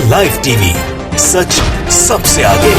Live TV, सच सबसे आगे।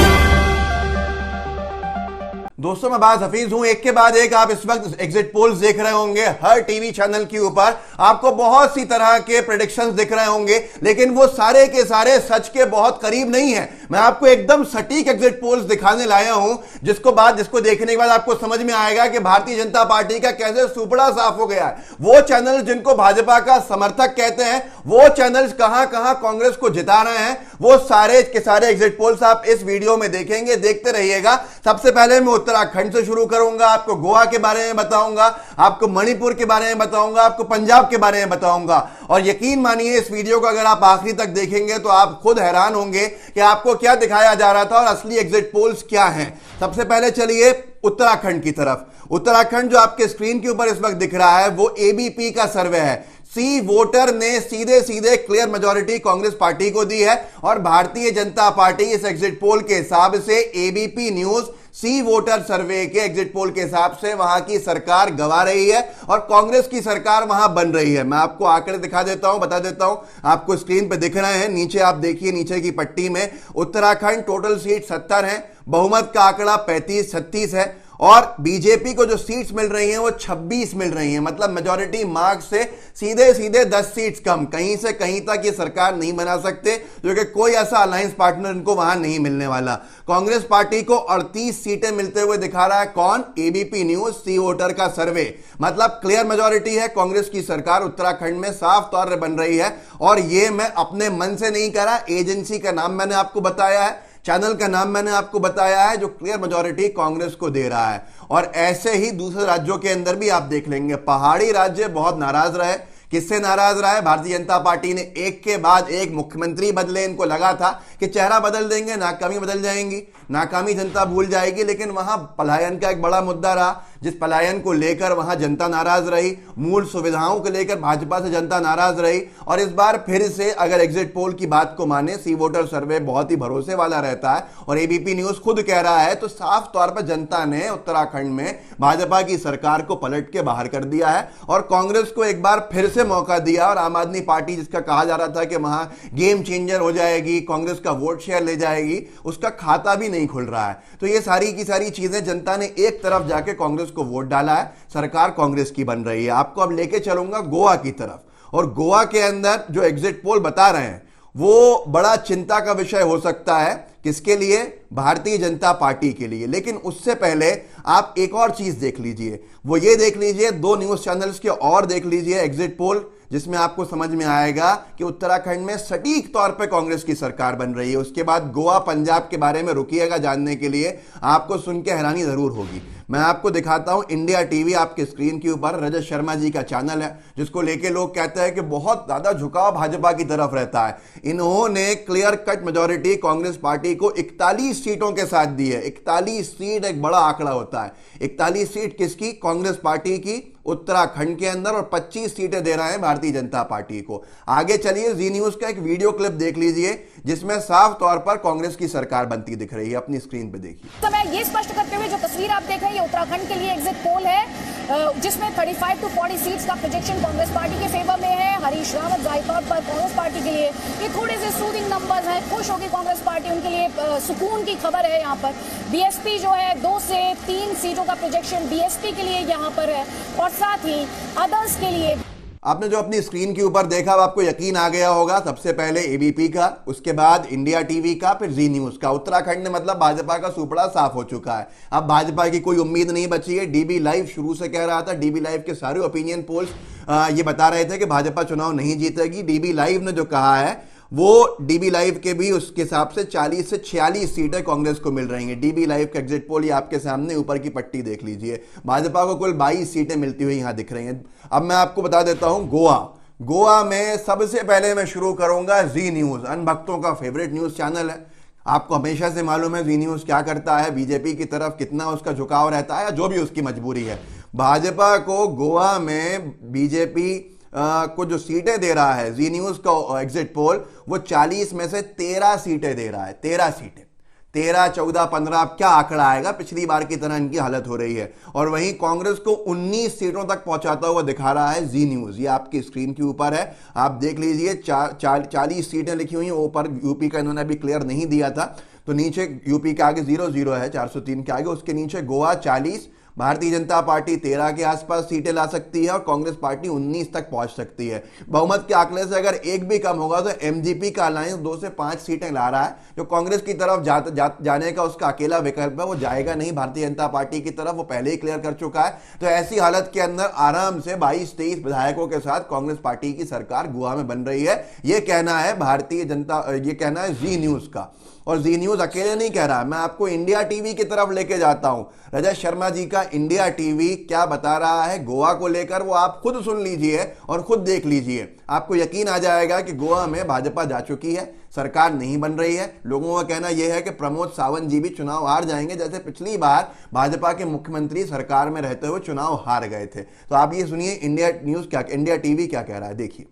दोस्तों मैं बात हफीज हूं। एक के बाद एक आप इस वक्त एग्जिट पोल्स देख रहे होंगे हर टीवी चैनल के ऊपर। आपको बहुत सी तरह के प्रेडिक्शंस दिख रहे होंगे, लेकिन वो सारे के सारे सच के बहुत करीब नहीं है। मैं आपको एकदम सटीक एग्जिट पोल्स दिखाने लाया हूं, जिसको देखने के बाद आपको समझ में आएगा कि भारतीय जनता पार्टी का कैसे सुपड़ा साफ हो गया है। वो चैनल जिनको भाजपा का समर्थक कहते हैं, वो चैनल्स कहां कहां कांग्रेस को जिता रहे हैं, वो सारे के सारे एग्जिट पोल्स आप इस वीडियो में देखेंगे। देखते रहिएगा। सबसे पहले मैं उत्तराखंड से शुरू करूंगा, आपको गोवा के बारे में बताऊंगा, आपको मणिपुर के बारे में बताऊंगा, आपको पंजाब के बारे में बताऊंगा। और यकीन मानिए इस वीडियो को अगर आप आखिरी तक देखेंगे तो आप खुद हैरान होंगे कि आपको क्या दिखाया जा रहा था और असली एग्जिट पोल्स क्या हैं। सबसे पहले चलिए उत्तराखंड की तरफ। उत्तराखंड जो आपके स्क्रीन के ऊपर इस वक्त दिख रहा है वो एबीपी का सर्वे है। सी वोटर ने सीधे सीधे क्लियर मेजॉरिटी कांग्रेस पार्टी को दी है और भारतीय जनता पार्टी इस एग्जिट पोल के हिसाब से एबीपी न्यूज सी वोटर सर्वे के एग्जिट पोल के हिसाब से वहां की सरकार गंवा रही है और कांग्रेस की सरकार वहां बन रही है। मैं आपको आंकड़े दिखा देता हूं, बता देता हूं। आपको स्क्रीन पे दिख रहे हैं, नीचे आप देखिए, नीचे की पट्टी में उत्तराखंड टोटल सीट 70 है, बहुमत का आंकड़ा 35-36 है और बीजेपी को जो सीट्स मिल रही हैं वो 26 मिल रही हैं। मतलब मेजॉरिटी मार्क से सीधे सीधे 10 सीट्स कम। कहीं से कहीं तक ये सरकार नहीं बना सकते क्योंकि कोई ऐसा अलायंस पार्टनर इनको वहां नहीं मिलने वाला। कांग्रेस पार्टी को 38 सीटें मिलते हुए दिखा रहा है कौन? एबीपी न्यूज सी वोटर का सर्वे। मतलब क्लियर मेजॉरिटी है, कांग्रेस की सरकार उत्तराखंड में साफ तौर पर बन रही है। और ये मैं अपने मन से नहीं करा, एजेंसी का नाम मैंने आपको बताया है, चैनल का नाम मैंने आपको बताया है, जो क्लियर मेजॉरिटी कांग्रेस को दे रहा है। और ऐसे ही दूसरे राज्यों के अंदर भी आप देख लेंगे। पहाड़ी राज्य बहुत नाराज रहे। किससे नाराज रहा है? भारतीय जनता पार्टी ने एक के बाद एक मुख्यमंत्री बदले। इनको लगा था कि चेहरा बदल देंगे, नाकामी बदल जाएंगी, नाकामी जनता भूल जाएगी, लेकिन वहां पलायन का एक बड़ा मुद्दा रहा, जिस पलायन को लेकर वहां जनता नाराज रही। मूल सुविधाओं को लेकर भाजपा से जनता नाराज रही। और इस बार फिर से अगर एग्जिट पोल की बात को माने, सी वोटर सर्वे बहुत ही भरोसे वाला रहता है और एबीपी न्यूज खुद कह रहा है, तो साफ तौर पर जनता ने उत्तराखंड में भाजपा की सरकार को पलट के बाहर कर दिया है और कांग्रेस को एक बार फिर से मौका दिया। और आम आदमी पार्टी, जिसका कहा जा रहा था कि वहां गेम चेंजर हो जाएगी, कांग्रेस का वोट शेयर ले जाएगी, उसका खाता भी नहीं खुल रहा है। तो ये सारी की सारी चीजें, जनता ने एक तरफ जाके कांग्रेस को वोट डाला है, सरकार कांग्रेस की बन रही है। आपको अब लेके चलूंगा गोवा की तरफ। और गोवा के अंदर जो एग्जिट पोल बता रहे हैं वो बड़ा चिंता का विषय हो सकता है। किसके लिए? भारतीय जनता पार्टी के लिए। लेकिन उससे पहले आप एक और चीज देख लीजिए, वो ये देख लीजिए, दो न्यूज चैनल्स के और देख लीजिए एग्जिट पोल, जिसमें आपको समझ में आएगा कि उत्तराखंड में सटीक तौर पे कांग्रेस की सरकार बन रही है। उसके बाद गोवा पंजाब के बारे में रुकिएगा जानने के लिए, आपको सुन के हैरानी जरूर होगी। मैं आपको दिखाता हूं इंडिया टीवी आपके स्क्रीन के ऊपर, रजत शर्मा जी का चैनल है, जिसको लेके लोग कहते हैं कि बहुत ज्यादा झुकाव भाजपा की तरफ रहता है। इन्होंने clear cut majority Congress party को 41 सीटों के साथ दी है। 41 सीट एक बड़ा आंकड़ा होता है। 41 सीट किसकी? कांग्रेस पार्टी की उत्तराखंड के अंदर, और 25 सीटें दे रहे हैं भारतीय जनता पार्टी को। आगे चलिए, जी न्यूज का एक वीडियो क्लिप देख लीजिए, जिसमें साफ तौर पर कांग्रेस की सरकार बनती दिख रही है। अपनी स्क्रीन पे देखिए। तो मैं ये स्पष्ट करते हुए जो तस्वीर आप देख रहे हैं, ये उत्तराखंड के लिए एग्जिट पोल है, जिसमें 35 to 40 सीट्स का प्रोजेक्शन कांग्रेस पार्टी के फेवर में है। हरीश रावत जाहिर तौर पर कांग्रेस पार्टी के लिए ये थोड़े से सूदिंग नंबर्स हैं, खुश होगी कांग्रेस पार्टी, उनके लिए सुकून की खबर है। यहाँ पर बीएसपी जो है 2 से 3 सीटों का प्रोजेक्शन बीएसपी के लिए यहाँ पर है और साथ ही अदर्स के लिए। आपने जो अपनी स्क्रीन के ऊपर देखा, अब आपको यकीन आ गया होगा। सबसे पहले एबीपी का, उसके बाद इंडिया टीवी का, फिर जी न्यूज का। उत्तराखंड में मतलब भाजपा का सुपड़ा साफ हो चुका है। अब भाजपा की कोई उम्मीद नहीं बची है। डीबी लाइव शुरू से कह रहा था, डीबी लाइव के सारे ओपिनियन पोल्स ये बता रहे थे कि भाजपा चुनाव नहीं जीतेगी। डीबी लाइव ने जो कहा है वो, डीबी लाइव के भी उसके हिसाब से 40 से 46 सीटें कांग्रेस को मिल रही हैं। डीबी लाइव का एग्जिट पोल ये आपके सामने ऊपर की पट्टी देख लीजिए। भाजपा को कुल 22 सीटें मिलती हुई यहां दिख रही हैं। अब मैं आपको बता देता हूं गोवा में सबसे पहले मैं शुरू करूंगा जी न्यूज, अनभक्तों का फेवरेट न्यूज चैनल है। आपको हमेशा से मालूम है जी न्यूज क्या करता है, बीजेपी की तरफ कितना उसका झुकाव रहता है, या जो भी उसकी मजबूरी है। भाजपा को गोवा में बीजेपी को जो सीटें दे रहा है, जी न्यूज का एग्जिट पोल, वो 40 में से 13 सीटें दे रहा है। 13 सीटें 13, 14, 15 अब क्या आंकड़ा आएगा, पिछली बार की तरह इनकी हालत हो रही है। और वहीं कांग्रेस को 19 सीटों तक पहुंचाता हुआ दिखा रहा है जी न्यूज, ये आपकी स्क्रीन के ऊपर है, आप देख लीजिए। 40 सीटें लिखी हुई हैं ऊपर, यूपी का इन्होंने अभी क्लियर नहीं दिया था, तो नीचे यूपी के आगे 0-0 है 403 के आगे, उसके नीचे गोवा 40, भारतीय जनता पार्टी 13 के आसपास सीटें ला सकती है और कांग्रेस पार्टी 19 तक पहुंच सकती है। बहुमत के आंकड़े से अगर एक भी कम होगा तो एमजीपी का अलायंस 2 से 5 सीटें ला रहा है, जो कांग्रेस की तरफ जाने का उसका अकेला विकल्प है, वो जाएगा नहीं भारतीय जनता पार्टी की तरफ, वो पहले ही क्लियर कर चुका है। तो ऐसी हालत के अंदर आराम से 22-23 विधायकों के साथ कांग्रेस पार्टी की सरकार गोवा में बन रही है। ये कहना है ये कहना है जी न्यूज का, और जी न्यूज अकेले नहीं कह रहा, मैं आपको इंडिया टीवी की तरफ लेके जाता हूं। रजत शर्मा जी का इंडिया टीवी क्या बता रहा है गोवा को लेकर, वो आप खुद सुन लीजिए और खुद देख लीजिए, आपको यकीन आ जाएगा कि गोवा में भाजपा जा चुकी है, सरकार नहीं बन रही है। लोगों का कहना यह है कि प्रमोद सावंत जी भी चुनाव हार जाएंगे, जैसे पिछली बार भाजपा के मुख्यमंत्री सरकार में रहते हुए चुनाव हार गए थे। तो आप ये सुनिए इंडिया टीवी क्या कह रहा है, देखिए।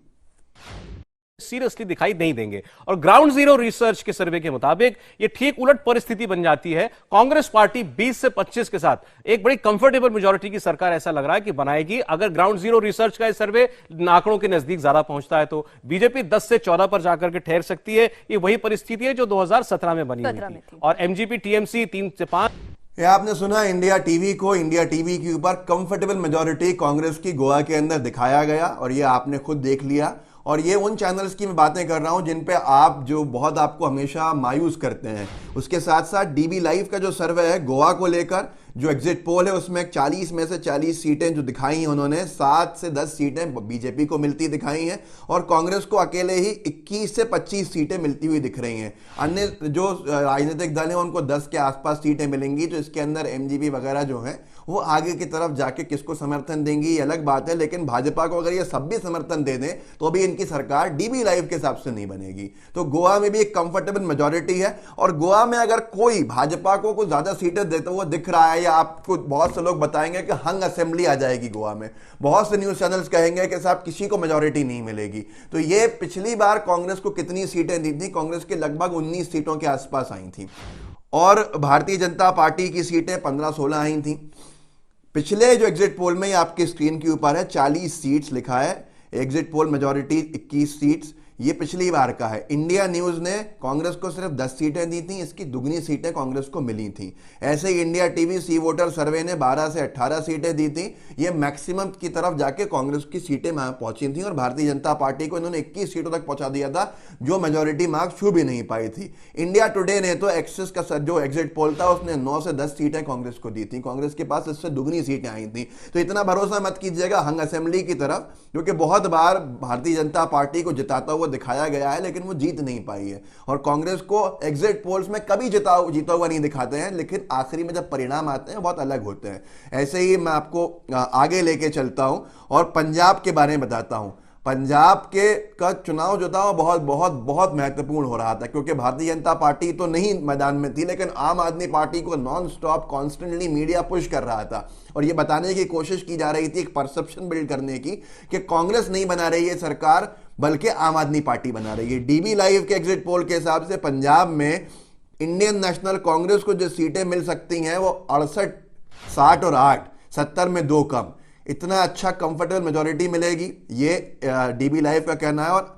सीरियसली दिखाई नहीं देंगे। और ग्राउंड जीरो रिसर्च के सर्वे के मुताबिक ये ठीक उलट परिस्थिति बन जाती है। कांग्रेस पार्टी 20 से 25 के साथ एक बड़ी कंफर्टेबल मेजॉरिटी की सरकार ऐसा लग रहा है कि बनाएगी। अगर ग्राउंड जीरो रिसर्च का सर्वे आंकड़ों के नजदीक ज्यादा पहुंचता है तो बीजेपी 10 से 14 पर जाकर के ठहर सकती है। ये वही परिस्थिति है जो 2017 में बनी हुई थी। और एमजीपी टीएमसी 3 से 5। ये आपने सुना इंडिया टीवी को, इंडिया टीवी के ऊपर कंफर्टेबल मेजॉरिटी कांग्रेस की गोवा के अंदर दिखाया गया और ये आपने खुद देख लिया। और ये उन चैनल्स की मैं बातें कर रहा हूं जिन पे आप जो बहुत आपको हमेशा मायूस करते हैं। उसके साथ साथ डीबी लाइव का जो सर्वे है गोवा को लेकर, जो एग्जिट पोल है उसमें 40 में से 40 सीटें जो दिखाई हैं उन्होंने, 7 से 10 सीटें बीजेपी को मिलती दिखाई हैं और कांग्रेस को अकेले ही 21 से 25 सीटें मिलती हुई दिख रही हैं। अन्य जो राजनीतिक दल हैं उनको 10 के आसपास सीटें मिलेंगी। तो इसके अंदर एमजीपी वगैरह जो हैं वो आगे की तरफ जाके किसको समर्थन देंगी ये अलग बात है, लेकिन भाजपा को अगर ये सब भी समर्थन दे दें तो भी इनकी सरकार डीबी लाइव के हिसाब से नहीं बनेगी। तो गोवा में भी एक कंफर्टेबल मेजॉरिटी है और गोवा में अगर कोई भाजपा को कुछ ज्यादा सीटें देता हुआ दिख रहा है, या आपको बहुत से लोग बताएंगे कि हंग असेंबली आ जाएगी गोवा में, बहुत से न्यूज चैनल्स कहेंगे कि साहब किसी को मेजॉरिटी नहीं मिलेगी। तो ये पिछली बार कांग्रेस को कितनी सीटें दी थी, कांग्रेस के लगभग 19 सीटों के आसपास आई थी और भारतीय जनता पार्टी की सीटें 15-16 आई थी। पिछले जो एग्जिट पोल में, आपके स्क्रीन के ऊपर है, 40 सीट्स लिखा है, एग्जिट पोल मेजॉरिटी 21 सीट्स, ये पिछली बार का है। इंडिया न्यूज ने कांग्रेस को सिर्फ 10 सीटें दी थी, इसकी दुगनी सीटें कांग्रेस को मिली थी। ऐसे ही इंडिया टीवी सी वोटर सर्वे ने 12 से 18 सीटें दी थी, ये मैक्सिमम की तरफ जाके कांग्रेस की सीटें पहुंची थी और भारतीय जनता पार्टी को इन्होंने 21 सीटों तक पहुंचा दिया था, जो मेजॉरिटी मार्क छू भी नहीं पाई थी। इंडिया टुडे ने तो एक्सिस का जो एग्जिट पोल था उसने 9 से 10 सीटें कांग्रेस को दी थी, कांग्रेस के पास इससे दुगनी सीटें आई थी। तो इतना भरोसा मत कीजिएगा हंग असेंबली की तरफ, क्योंकि बहुत बार भारतीय जनता पार्टी को जिताता हुआ दिखाया गया है लेकिन वो जीत नहीं पाई है। और कांग्रेस को एग्जिट पोल्स में कभी जीता हुआ नहीं दिखाते हैं, लेकिन आखिरी में जब परिणाम आते हैं बहुत अलग होते हैं। ऐसे ही मैं आपको आगे लेके चलता हूं और पंजाब के बारे में बताता हूं। पंजाब का चुनाव जो था वो बहुत बहुत बहुत महत्वपूर्ण हो रहा था, क्योंकि भारतीय जनता पार्टी तो नहीं मैदान में थी, लेकिन आम आदमी पार्टी को non stop constantly media push कर रहा था और ये बताने की कोशिश की जा रही थी, एक परसेप्शन बिल्ड करने की, कि कांग्रेस नहीं बना रही है सरकार बल्कि आम आदमी पार्टी बना रही है। डीबी लाइव के एग्जिट पोल के हिसाब से पंजाब में इंडियन नेशनल कांग्रेस को जो सीटें मिल सकती हैं वो 68, 60 और 8, 70 में 2 कम, इतना अच्छा कंफर्टेबल मेजॉरिटी मिलेगी, ये डीबी लाइव का कहना है। और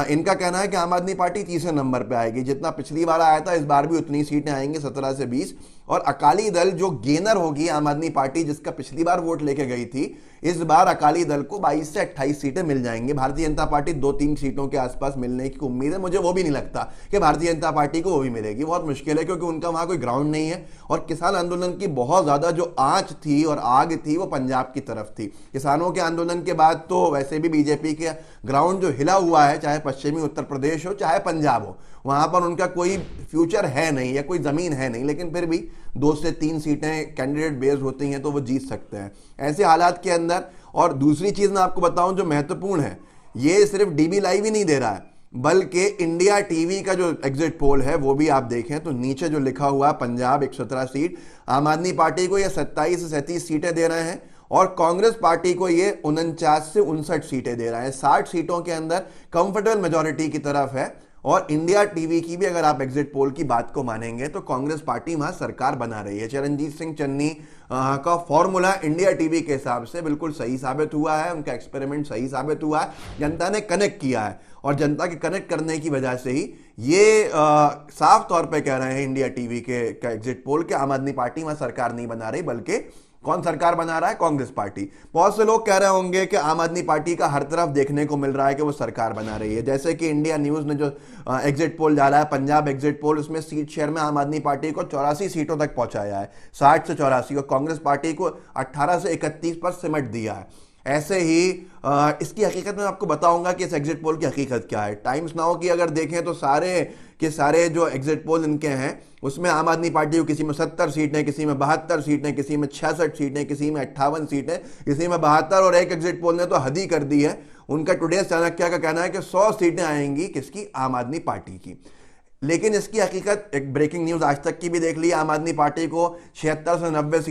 इनका कहना है कि आम आदमी पार्टी तीसरे नंबर पे आएगी, जितना पिछली बार आया था इस बार भी उतनी सीटें आएंगी, 17 से 20। और अकाली दल जो गेनर होगी आम आदमी पार्टी, जिसका पिछली बार वोट लेके गई थी, इस बार अकाली दल को 22 से 28 सीटें मिल जाएंगी। भारतीय जनता पार्टी 2-3 सीटों के आसपास मिलने की उम्मीद है, मुझे वो भी नहीं लगता कि भारतीय जनता पार्टी को वो भी मिलेगी, बहुत मुश्किल है, क्योंकि उनका वहां कोई ग्राउंड नहीं है। और किसान आंदोलन की बहुत ज्यादा जो आंच थी और आग थी वो पंजाब की तरफ थी। किसानों के आंदोलन के बाद तो वैसे भी बीजेपी के ग्राउंड जो हिला हुआ है, चाहे पश्चिमी उत्तर प्रदेश हो चाहे पंजाब हो, वहां पर उनका कोई फ्यूचर है नहीं या कोई जमीन है नहीं, लेकिन फिर भी 2 से 3 सीटें कैंडिडेट बेस्ड होती हैं तो वो जीत सकते हैं ऐसे हालात के अंदर। और दूसरी चीज मैं आपको बताऊं जो महत्वपूर्ण है, ये सिर्फ डीबी लाइव ही नहीं दे रहा है, बल्कि इंडिया टीवी का जो एग्जिट पोल है वो भी आप देखें तो नीचे जो लिखा हुआ पंजाब 117 सीट, आम आदमी पार्टी को ये 27 से 37 सीटें दे रहे हैं और कांग्रेस पार्टी को ये 49 से 59 सीटें दे रहे हैं। 60 सीटों के अंदर कंफर्टेबल मेजॉरिटी की तरफ है और इंडिया टीवी की भी अगर आप एग्जिट पोल की बात को मानेंगे तो कांग्रेस पार्टी वहां सरकार बना रही है। चरणजीत सिंह चन्नी का फॉर्मूला इंडिया टीवी के हिसाब से बिल्कुल सही साबित हुआ है, उनका एक्सपेरिमेंट सही साबित हुआ है, जनता ने कनेक्ट किया है और जनता के कनेक्ट करने की वजह से ही ये साफ तौर पे कह रहे हैं इंडिया टीवी के एग्जिट पोल के आम आदमी पार्टी वहां सरकार नहीं बना रही, बल्कि कौन सरकार बना रहा है? कांग्रेस पार्टी। बहुत से लोग कह रहे होंगे कि आम आदमी पार्टी का हर तरफ देखने को मिल रहा है कि वो सरकार बना रही है, जैसे कि इंडिया न्यूज ने जो एग्जिट पोल डाला है, पंजाब एग्जिट पोल, उसमें सीट शेयर में आम आदमी पार्टी को 84 सीटों तक पहुंचाया है, 60 से 84, और कांग्रेस पार्टी को 18 से 31 पर सिमट दिया है। ऐसे ही इसकी हकीकत में आपको बताऊंगा कि इस एग्जिट पोल की हकीकत क्या है। टाइम्स नाउ की अगर देखें तो सारे के सारे जो एग्जिट पोल इनके हैं उसमें आम आदमी पार्टी को किसी में 70 सीटें, किसी में 72 सीटें, किसी में 66 सीटें, किसी में 58 सीटें, किसी में 72, और एक एग्जिट पोल ने तो हद ही कर दी है। उनका टुडेज चाणक्य का कहना है कि 100 सीटें आएंगी किसकी? आम आदमी पार्टी की। लेकिन इसकी हकीकत एक ब्रेकिंग न्यूज आज तक की भी देख ली, आम आदमी पार्टी को 76 से 90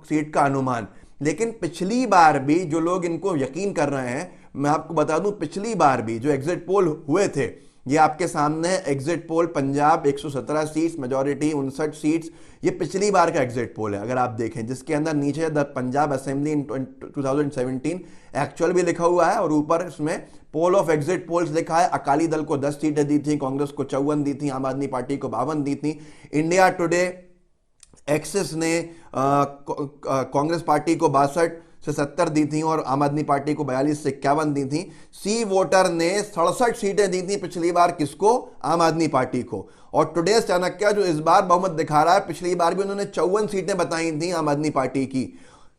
सीट का अनुमान। लेकिन पिछली बार भी जो लोग इनको यकीन कर रहे हैं, मैं आपको बता दूं, पिछली बार भी जो एग्जिट पोल हुए थे, ये आपके सामने exit poll Punjab 117 seats, majority 59 seats, ये पिछली बार का एग्जिट पोल है अगर आप देखें, जिसके अंदर नीचे the Punjab assembly in 2017 actual भी लिखा हुआ है और ऊपर इसमें पोल ऑफ एग्जिट पोल्स लिखा है। अकाली दल को 10 सीटें दी थी, कांग्रेस को 54 दी थी, आम आदमी पार्टी को 52 दी थी। इंडिया टुडे एक्सिस ने कांग्रेस पार्टी को 62 से 70 दी थी और आम आदमी पार्टी को 42 से 51 दी थी। सी वोटर ने 67 सीटें दी थी पिछली बार, किसको? आम आदमी पार्टी को। और टुडेज चाणक्य जो इस बार बहुमत दिखा रहा है, पिछली बार भी उन्होंने 54 सीटें बताई थी आम आदमी पार्टी की,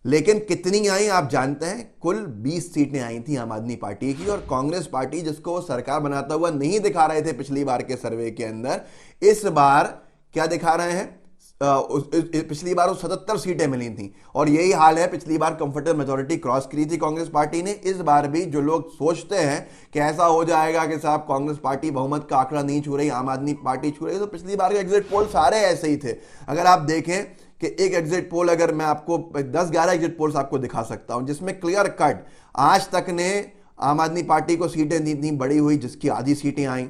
लेकिन कितनी आई आप जानते हैं? कुल 20 सीटें आई थी आम आदमी पार्टी की। और कांग्रेस पार्टी, जिसको सरकार बनाता हुआ नहीं दिखा रहे थे पिछली बार के सर्वे के अंदर, इस बार क्या दिखा रहे हैं? पिछली बार वो 77 सीटें मिली थी और यही हाल है, पिछली बार कंफर्टेबल मेजॉरिटी क्रॉस करी थी कांग्रेस पार्टी ने। इस बार भी जो लोग सोचते हैं कि ऐसा हो जाएगा कि साहब कांग्रेस पार्टी बहुमत का आंकड़ा नहीं छू रही, आम आदमी पार्टी छू रही, तो पिछली बार के एग्जिट पोल सारे ऐसे ही थे। अगर आप देखें कि एक एग्जिट पोल, अगर मैं आपको 10-11 एग्जिट पोल्स आपको दिखा सकता हूं जिसमें क्लियर कट आज तक ने आम आदमी पार्टी को सीटें दी थी बड़ी हुई, जिसकी आधी सीटें आई।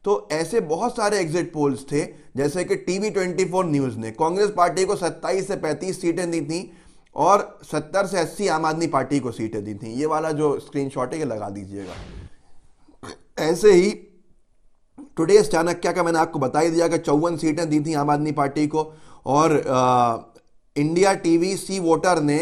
तो ऐसे बहुत सारे एग्जिट पोल्स थे, जैसे कि टीवी 24 न्यूज ने कांग्रेस पार्टी को 27 से 35 सीटें दी थी और 70 से 80 आम आदमी पार्टी को सीटें दी थी। ये वाला जो स्क्रीनशॉट है ये लगा दीजिएगा। ऐसे ही टुडेज चाणक्य का मैंने आपको बता ही दिया कि 54 सीटें दी थी आम आदमी पार्टी को, और इंडिया टीवी सी वोटर ने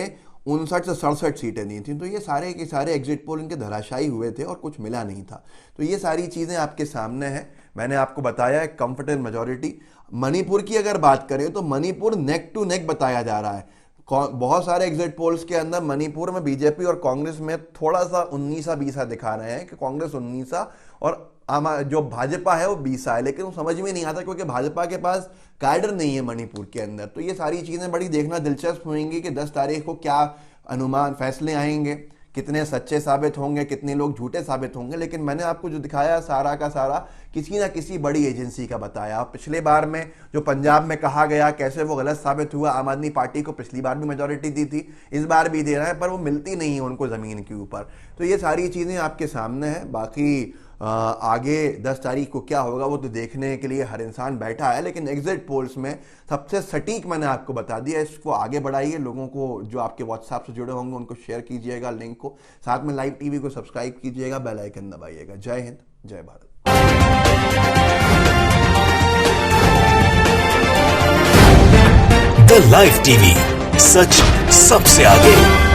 59 से 67 सीटें दी थी। तो ये सारे के सारे एग्जिट पोल इनके धराशायी हुए थे और कुछ मिला नहीं था। तो ये सारी चीज़ें आपके सामने हैं, मैंने आपको बताया है कंफर्टेबल मेजॉरिटी। मणिपुर की अगर बात करें तो मणिपुर नेक टू नेक बताया जा रहा है। बहुत सारे एग्जिट पोल्स के अंदर मणिपुर में बीजेपी और कांग्रेस में थोड़ा सा 19-20 दिखा रहे हैं कि कांग्रेस 19 और जो भाजपा है वो 20 है, लेकिन वो समझ में नहीं आता क्योंकि भाजपा के पास कैडर नहीं है मणिपुर के अंदर। तो ये सारी चीज़ें बड़ी देखना दिलचस्प होंगी कि 10 तारीख को क्या अनुमान फैसले आएंगे, कितने सच्चे साबित होंगे, कितने लोग झूठे साबित होंगे। लेकिन मैंने आपको जो दिखाया सारा का सारा किसी ना किसी बड़ी एजेंसी का बताया। पिछले बार में जो पंजाब में कहा गया कैसे वो गलत साबित हुआ, आम आदमी पार्टी को पिछली बार भी मेजॉरिटी दी थी, इस बार भी दे रहा है, पर वो मिलती नहीं है उनको ज़मीन के ऊपर। तो ये सारी चीज़ें आपके सामने हैं। बाकी आगे 10 तारीख को क्या होगा वो तो देखने के लिए हर इंसान बैठा है, लेकिन एग्जिट पोल्स में सबसे सटीक मैंने आपको बता दिया। इसको आगे बढ़ाइए, लोगों को जो आपके व्हाट्सएप से जुड़े होंगे उनको शेयर कीजिएगा लिंक को, साथ में लाइव टीवी को सब्सक्राइब कीजिएगा, बेल आइकन दबाइएगा। जय हिंद, जय भारत। द लाइव टीवी, सच सबसे आगे।